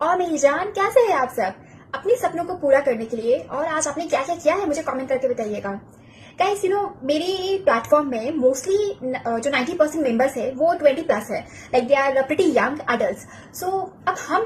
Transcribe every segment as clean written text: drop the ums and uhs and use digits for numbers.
और मेरी जान, कैसे हैं आप सब अपने सपनों को पूरा करने के लिए? और आज आपने क्या क्या किया है मुझे कमेंट करके बताइएगा। गाइस, मेरी प्लेटफॉर्म में मोस्टली जो 90% मेंबर्स है वो 20+ है। Like they are pretty young adults. So अब हम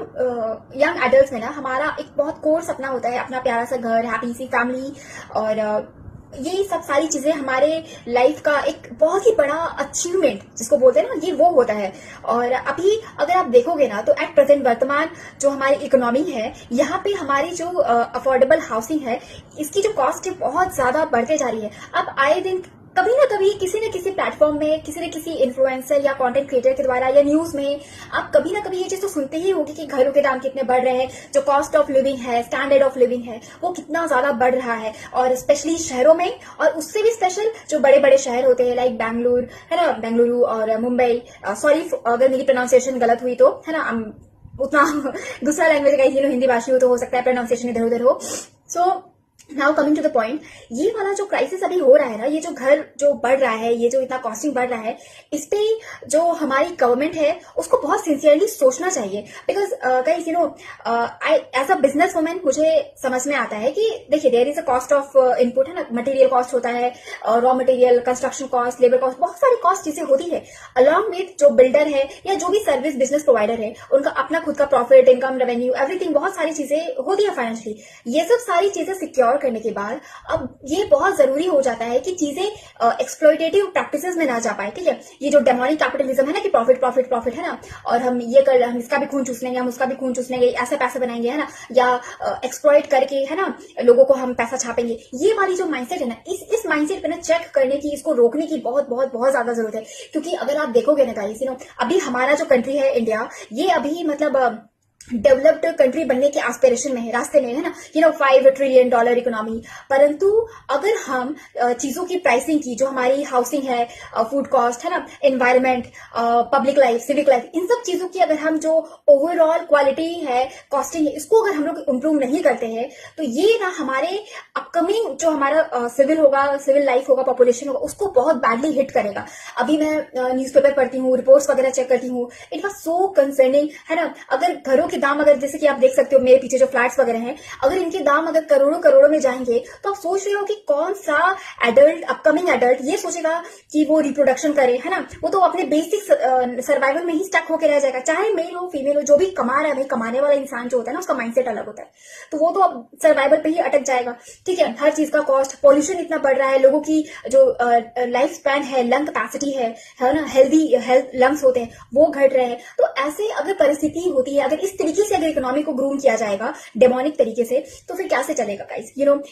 यंग एडल्ट्स में ना हमारा एक बहुत कोर सपना होता है, अपना प्यारा सा घर, हैप्पी सी फैमिली, और ये सब सारी चीजें हमारे लाइफ का एक बहुत ही बड़ा अचीवमेंट जिसको बोलते हैं ना, ये वो होता है। और अभी अगर आप देखोगे ना तो एट प्रेजेंट वर्तमान जो हमारी इकोनॉमी है, यहाँ पे हमारी जो अफोर्डेबल हाउसिंग है, इसकी जो कॉस्ट है बहुत ज्यादा बढ़ते जा रही है। अब आए दिन कभी ना कभी किसी न किसी प्लेटफॉर्म में किसी न किसी इन्फ्लुएंसर या कंटेंट क्रिएटर के द्वारा या न्यूज में आप कभी ना कभी ये चीज तो सुनते ही होगी कि घरों के दाम कितने बढ़ रहे हैं, जो कॉस्ट ऑफ लिविंग है, स्टैंडर्ड ऑफ लिविंग है, वो कितना ज्यादा बढ़ रहा है। और स्पेशली शहरों में, और उससे भी स्पेशल जो बड़े बड़े शहर होते हैं लाइक बैंगलोर है ना, बेंगलुरु और मुंबई। सॉरी अगर मेरी प्रोनाउंसिएशन गलत हुई तो, है ना, उतना दूसरा लैंग्वेज का हिंदी भाषी हो तो हो सकता है प्रोनाउंसिएशन इधर उधर हो। So now coming to the point, ये वाला जो क्राइसिस अभी हो रहा है ना, ये जो घर जो बढ़ रहा है, ये जो इतना कॉस्टिंग बढ़ रहा है, इस पे जो हमारी गवर्नमेंट है उसको बहुत सिंसियरली सोचना चाहिए। Because guys I as a business women मुझे समझ में आता है कि देखिए there is a cost of input, है ना, मटेरियल कॉस्ट होता है, raw material, construction cost, labour cost, बहुत सारी कॉस्ट चीजें होती है। अलॉन्ग विथ जो बिल्डर है या जो भी सर्विस बिजनेस प्रोवाइडर है, उनका अपना खुद का प्रॉफिट, इनकम, रेवेन्यू, एवरीथिंग, बहुत सारी चीजें होती है फाइनेंशियली। ये सब सारी चीजें सिक्योर करने के बाद अब ये बहुत जरूरी हो जाता है कि चीजें एक्सप्लॉयटेटिव प्रैक्टिसेस में ना जा पाए। ठीक है, ये जो डेमोनिक कैपिटलिज्म है ना कि प्रॉफिट प्रॉफिट प्रॉफिट, है ना, और हम ये कर, हम इसका भी खून चूस लेंगे, हम उसका भी खून चूस लेंगे, ऐसे पैसे बनाएंगे, है ना, या एक्सप्लॉयट करके, है ना, लोगों को हम पैसा छापेंगे। ये वाली जो माइंडसेट है ना, इस माइंडसेट पे ना चेक करने की, इसको रोकने की बहुत बहुत बहुत ज्यादा जरूरत है। क्योंकि अगर आप देखोगे ना गाइस, अभी हमारा जो कंट्री है इंडिया, ये अभी मतलब डेवलप्ड कंट्री बनने के एस्पिरेशन में है, रास्ते में है ना, $5 ट्रिलियन इकोनॉमी। परंतु अगर हम चीजों की प्राइसिंग की, जो हमारी हाउसिंग है, फूड कॉस्ट है ना, environment, public life, civic life, इन सब चीजों की अगर हम जो ओवरऑल क्वालिटी है, कॉस्टिंग है, इसको अगर हम लोग इंप्रूव नहीं करते हैं, तो ये ना हमारे अपकमिंग जो हमारा सिविल होगा, सिविल लाइफ होगा, पॉपुलेशन होगा, उसको बहुत बैडली हिट करेगा। अभी मैं न्यूज़पेपर पढ़ती हूँ, रिपोर्ट्स वगैरह चेक करती हूँ, इट वॉज सो कंसर्निंग, है ना। अगर घरों के दाम, अगर जैसे कि आप देख सकते हो मेरे पीछे जो फ्लैट्स वगैरह हैं, अगर इनके दाम अगर करोड़ों करोड़ों में जाएंगे, तो आप सोच रहे हो कि कौन सा एडल्ट, अपकमिंग एडल्ट ये सोचेगा कि वो रिप्रोडक्शन करे, है ना। वो तो अपने बेसिक सर्वाइवल में ही स्टक होकर रह जाएगा, चाहे मेल हो फीमेल हो, जो भी कमा रहा है भाई, कमाने वाला इंसान जो होता है ना, उसका माइंडसेट अलग होता है, तो वो तो अब सर्वाइवल पे ही अटक जाएगा। ठीक है, हर चीज का कॉस्ट, पॉल्यूशन इतना बढ़ रहा है, लोगों की जो लाइफ स्पैन है, लंग कैपेसिटी है ना, हेल्थ लंग्स होते हैं, वो घट रहे हैं। तो ऐसे अगर परिस्थिति होती है, अगर इस तरीके से अगर इकोनॉमी को ग्रूम किया जाएगा डेमोनिक तरीके से, तो फिर कैसे चलेगा गाइस?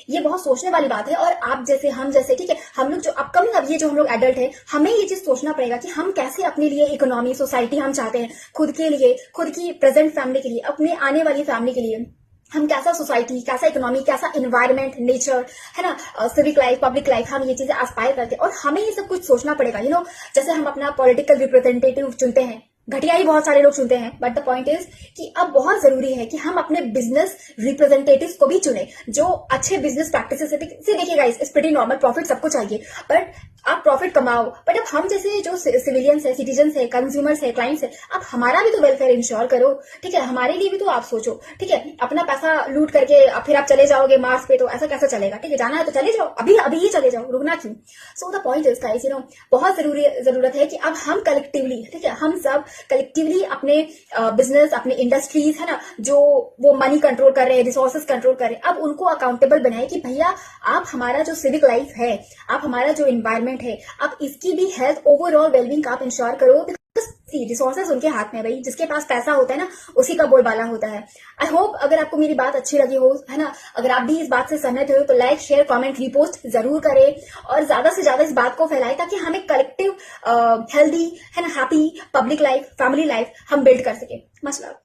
ये बहुत सोचने वाली बात है। और आप जैसे, हम जैसे, ठीक है, हम लोग जो अपकमिंग, अब ये जो हम लोग एडल्ट हैं, हमें ये चीज सोचना पड़ेगा कि हम कैसे अपने लिए इकोनॉमी, सोसाइटी हम चाहते हैं, खुद के लिए, खुद की प्रेजेंट फैमिली के लिए, अपने आने वाली फैमिली के लिए हम कैसा सोसाइटी, कैसा इकोनॉमी, कैसा इन्वायरमेंट, नेचर, है ना, सिविक लाइफ, पब्लिक लाइफ, हम ये चीजें एस्पायर करते हैं। और हमें ये सब कुछ सोचना पड़ेगा। जैसे हम अपना पॉलिटिकल रिप्रेजेंटेटिव चुनते हैं, घटिया ही बहुत सारे लोग चुनते हैं, बट द पॉइंट इज कि अब बहुत जरूरी है कि हम अपने बिजनेस रिप्रेजेंटेटिव्स को भी चुने, जो अच्छे बिजनेस प्रैक्टिसेस से देखिए guys, it's pretty normal, profit सबको चाहिए, बट आप प्रॉफिट कमाओ, बट अब हम जैसे जो सिविलियंस है, सिटीजन्स है, कंज्यूमर्स है, क्लाइंट्स है, अब हमारा भी तो वेलफेयर इंश्योर करो। ठीक है, हमारे लिए भी तो आप सोचो। ठीक है, अपना पैसा लूट करके फिर आप चले जाओगे मार्स पे, तो ऐसा कैसे चलेगा? ठीक है, जाना है तो चले जाओ, अभी अभी ही चले जाओ, रुकना क्यों? So the point is guys, बहुत जरूरत है कि अब हम कलेक्टिवली, ठीक है, हम सब कलेक्टिवली अपने बिजनेस, अपने इंडस्ट्रीज, है ना, जो वो मनी कंट्रोल कर रहे हैं, रिसोर्सेज कंट्रोल कर रहे हैं, अब उनको अकाउंटेबल बनाए कि भैया आप हमारा जो सिविक लाइफ है, आप हमारा जो इन्वायरमेंट है, आप इसकी भी हेल्थ, ओवरऑल वेलबींग आप इंश्योर करो। रिसोर्सेज उनके हाथ में, भाई जिसके पास पैसा होता है ना, उसी का बोलबाला होता है। आई होप अगर आपको मेरी बात अच्छी लगी हो, है ना, अगर आप भी इस बात से सहमत हो, तो लाइक, शेयर, कमेंट, रिपोस्ट जरूर करें, और ज्यादा से ज्यादा इस बात को फैलाएं, ताकि हमें कलेक्टिव हेल्दी, है ना, happy public life, family life हम बिल्ड कर सके। Much love.